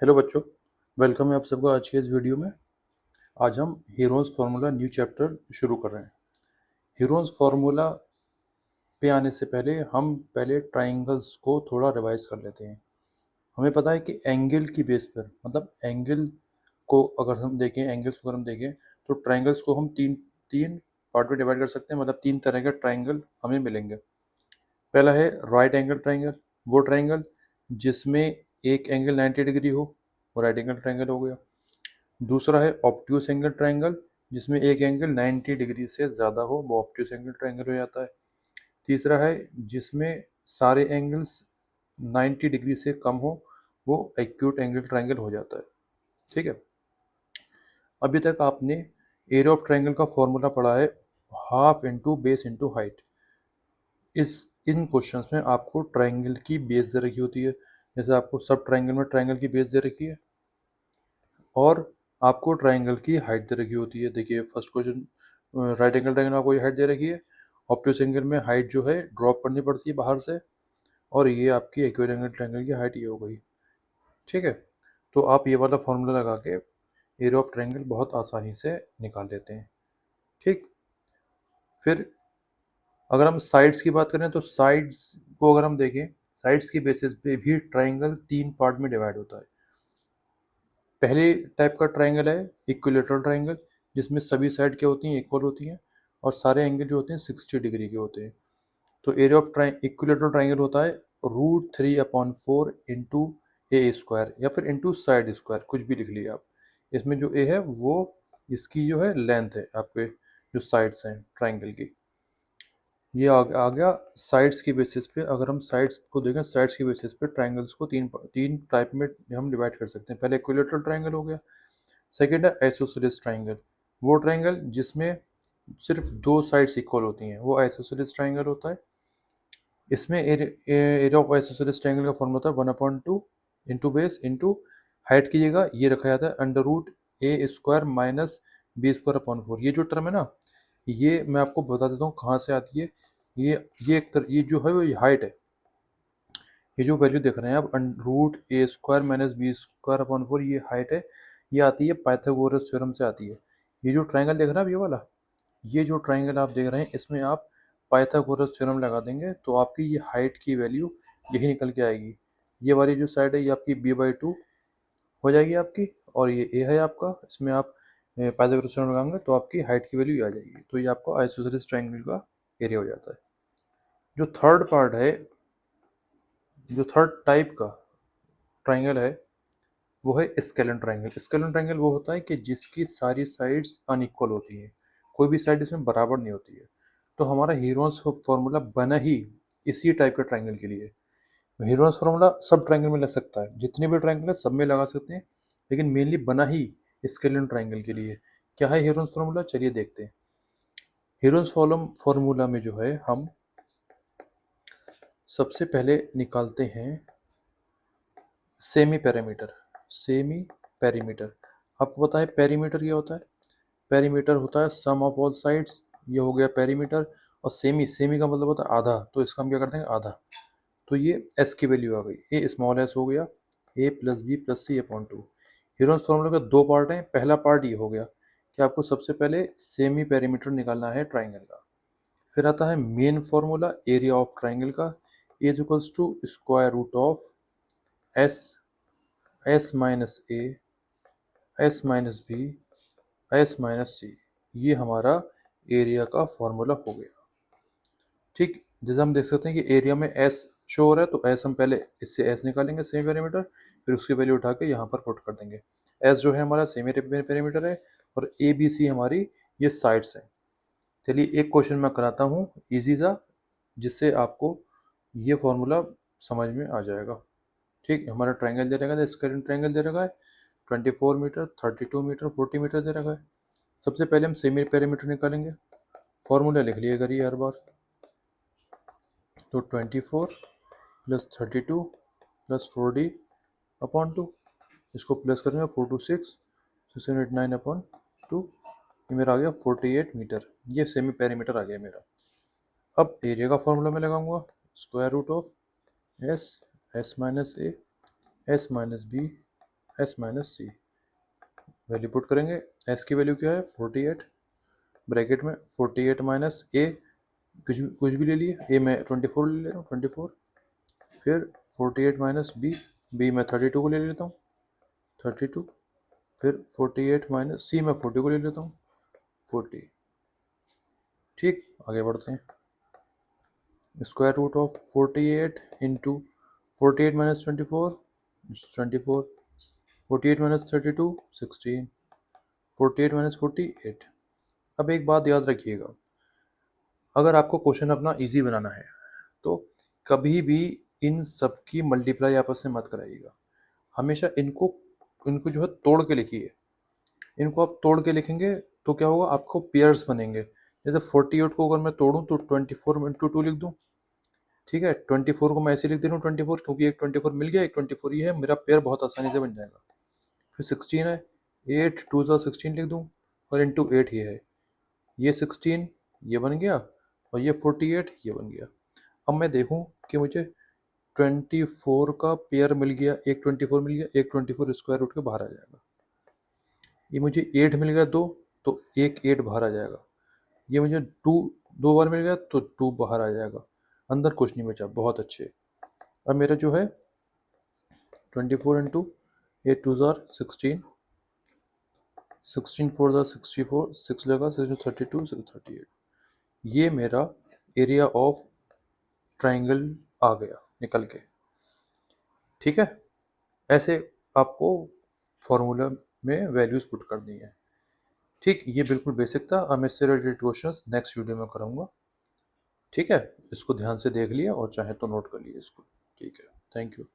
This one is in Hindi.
हेलो बच्चों, वेलकम है आप सबका आज के इस वीडियो में। आज हम हीरोन्स फार्मूला न्यू चैप्टर शुरू कर रहे हैं। हीरोन्स फार्मूला पे आने से पहले हम पहले ट्राइंगल्स को थोड़ा रिवाइज कर लेते हैं। हमें पता है कि एंगल की बेस पर मतलब एंगल को अगर हम देखें एंगल्स को अगर हम देखें तो ट्राइंगल्स को हम तीन तीन पार्ट में डिवाइड कर सकते हैं। मतलब तीन तरह के ट्राइंगल हमें मिलेंगे। पहला है राइट एंगल ट्राइंगल, वो ट्राइंगल जिसमें एक एंगल 90 डिग्री हो, वो राइट एंगल ट्राइंगल हो गया। दूसरा है ऑब्ट्यूस एंगल ट्राइंगल, जिसमें एक एंगल 90 डिग्री से ज़्यादा हो, वो ऑब्ट्यूस एंगल ट्राइंगल हो जाता है। तीसरा है जिसमें सारे एंगल्स 90 डिग्री से कम हो, वो एक्यूट एंगल ट्राइंगल हो जाता है। ठीक है। अभी तक आपने एरिया ऑफ ट्राइंगल का फॉर्मूला पढ़ा है, half into base into height. इन क्वेश्चंस में आपको ट्राइंगल की बेस दे रखी होती है। जैसे आपको सब ट्राइंगल में ट्राइंगल की बेस दे रखी है और आपको ट्राइंगल की हाइट दे रखी होती है। देखिए first question, right angle triangle में आपको ये हाइट दे रखी है। ऑब्ट्यूस एंगल में हाइट जो है ड्रॉप करनी पड़ती है बाहर से, और ये आपकी एक्यूट एंगल ट्राइंगल की हाइट ये हो गई। ठीक है। तो आप ये वाला फॉर्मूला लगा के एरिया ऑफ ट्राइंगल बहुत आसानी से निकाल लेते हैं। ठीक। फिर अगर हम साइड्स की बात करें तो साइड्स को अगर हम देखें, साइड्स की बेसिस पे भी ट्राइंगल तीन पार्ट में डिवाइड होता है। पहले टाइप का ट्राइंगल है इक्विलेटरल ट्राइंगल, जिसमें सभी साइड क्या होती हैं, इक्वल होती हैं और सारे एंगल जो होते हैं 60 डिग्री के होते हैं। तो एरिया ऑफ इक्विलेटरल ट्राइंगल होता है √3/4 इंटू ए स्क्वायर या फिर इंटू साइड स्क्वायर, कुछ भी लिख लिया आप। इसमें जो ए है वो इसकी जो है लेंथ है, आपके जो साइड्स हैं ट्राइंगल की। ये आ गया साइड्स की बेसिस पे। अगर हम साइड्स को देखें, साइड्स की बेसिस पे ट्राइंगल्स को तीन तीन टाइप में हम डिवाइड कर सकते हैं। पहले इक्विलेटरल ट्राइंगल हो गया। सेकेंड है आइसोसेलेस ट्राइंगल, वो ट्राइंगल जिसमें सिर्फ दो साइड्स इक्वल होती हैं, वो आइसोसेलेस ट्राइंगल होता है। इसमें एरिया ऑफ आइसोसेलेस ट्राइंगल का फॉर्मूला होता है 1/2 इंटू बेस इंटू हाइट की जगह ये रखा जाता है √a² माइनस b² / 4। ये जो टर्म है ना, ये मैं आपको बता देता हूँ कहाँ से आती है। ये जो है वो हाइट है। ये जो वैल्यू देख रहे हैं आप √a² माइनस b² / 4, ये हाइट है। ये आती है पाइथागोरस थ्योरम से आती है। ये जो ट्राइंगल देख रहे हैं आप, ये वाला, ये जो ट्राइंगल आप देख रहे हैं, इसमें आप पाइथागोरस थ्योरम लगा देंगे तो आपकी ये हाइट की वैल्यू यही निकल के आएगी। ये वाली जो साइड है ये आपकी b/2 हो जाएगी आपकी, और ये a है आपका। इसमें आप पाइथागोरस थ्योरम लगाएंगे तो आपकी हाइट की वैल्यू आ जाएगी। तो ये आपका आइसोसेलेस ट्राइंगल का एरिया हो जाता है। जो थर्ड पार्ट है, जो थर्ड टाइप का ट्राइंगल है, वो है स्केलन ट्राइंगल। स्केलन ट्राइंगल वो होता है कि जिसकी सारी साइड्स अनइक्वल होती हैं, कोई भी साइड इसमें बराबर नहीं होती है। तो हमारा हीरोन्स फार्मूला बना ही इसी टाइप के ट्राइंगल के लिए। हीरोन्स फार्मूला सब ट्राइंगल में लग सकता है, जितने भी ट्राइंगल है सब में लगा सकते हैं, लेकिन मेनली बना ही स्केलन ट्राइंगल के लिए। क्या है हीरोन्स फार्मूला, चलिए देखते हैं। हीरोन्स फार्मूला में जो है हम सबसे पहले निकालते हैं सेमी पैरामीटर। सेमी पैरीमीटर, आपको पता है पैरीमीटर क्या होता है? पैरीमीटर होता है सम ऑफ ऑल साइड्स, ये हो गया पैरीमीटर। और सेमी, सेमी का मतलब होता है आधा, तो इसका हम क्या करते हैं आधा। तो ये एस की वैल्यू आ गई, ए स्मॉल एस हो गया, a + b + c/2। Heron's formula के दो पार्ट हैं। पहला पार्ट ये हो गया कि आपको सबसे पहले सेमी पैरीमीटर निकालना है ट्राइंगल का। फिर आता है main formula area of triangle का, A = s s minus A s minus B s minus C. ये हमारा एरिया का फॉर्मूला हो गया। ठीक। जैसे हम देख सकते हैं कि एरिया में एस शो हो रहा है, तो एस हम पहले इससे एस निकालेंगे सेमी पैरामीटर, फिर उसकी वैल्यू उठा के यहाँ पर पुट कर देंगे। एस जो है हमारा सेमी पैरामीटर है, और ए बी सी हमारी ये साइड्स हैं। चलिए एक क्वेश्चन मैं कराता हूँ इजी सा, जिससे आपको ये फॉर्मूला समझ में आ जाएगा। ठीक। हमारा ट्राइंगल दे रखा है, स्क्वायर ट्राइंगल दे रखा है, 24 मीटर, 32 मीटर, 40 मीटर दे रखा है। सबसे पहले हम सेमी पैरामीटर निकालेंगे। फॉर्मूला लिख लिया करिए हर बार। तो 24 + 32 + 40/2, इसको प्लस करेंगे 4 2 6 6 7 8 9/2, ये मेरा आ गया 48 मीटर। ये सेमी पैरामीटर आ गया मेरा। अब एरिया का फॉर्मूला मैं लगाऊंगा √(s) s minus A s minus B S minus C. Value put करेंगे, एस की वैल्यू क्या है 48, ब्रैकेट में 48 माइनस ए, कुछ भी ले लिए, ए मैं 24 ले ले रहा हूँ 24, फिर 48 माइनस बी, बी मैं 32 को ले लेता हूँ 32, फिर 48 माइनस सी मैं 40 को ले लेता हूँ 40। ठीक, आगे बढ़ते हैं। Square root of 48 into 48 minus 24 24, 48 minus 32 16, 48 minus 48। अब एक बात याद रखिएगा, अगर आपको क्वेश्चन अपना इजी बनाना है तो कभी भी इन सब की मल्टीप्लाई आपस में मत कराइएगा, हमेशा इनको इनको जो है तोड़ के लिखिए। इनको आप तोड़ के लिखेंगे तो क्या होगा, आपको पेयर्स बनेंगे। जैसे 48 को अगर मैं तोड़ूं तो 24 इंटू 2 लिख दूं, ठीक है। 24 को मैं ऐसे लिख दे रहा हूँ 24, क्योंकि एक 24 मिल गया, एक 24 ये है, मेरा पेयर बहुत आसानी से बन जाएगा। फिर 16 है, 8 2 ज़ा 16 लिख दूँ और इंटू 8 ये है, ये 16 ये बन गया और ये 48 ये बन गया। अब मैं देखूँ कि मुझे 24 का पेयर मिल गया, एक 24 मिल गया, एक 24 स्क्वायर रूट के बाहर आ जाएगा। ये मुझे 8 मिल गया दो, तो एक 8 बाहर आ जाएगा। ये मुझे 2 दो बार मिल गया तो 2 बाहर आ जाएगा, अंदर कुछ नहीं बचा। बहुत अच्छे। अब मेरा जो है 24 इंटू 8 2 ज़ार 16, 16 4 ज़ार 64, 6 लगा 6 32 6 38। ये मेरा एरिया ऑफ ट्राइंगल आ गया निकल के, ठीक है। ऐसे आपको फॉर्मूला में वैल्यूज पुट करनी है, ठीक। ये बिल्कुल बेसिक था। अब इससे रिलेटेड क्वेश्चंस नेक्स्ट वीडियो में कराऊंगा, ठीक है। इसको ध्यान से देख लिया और चाहे तो नोट कर लिए इसको, ठीक है। Thank you.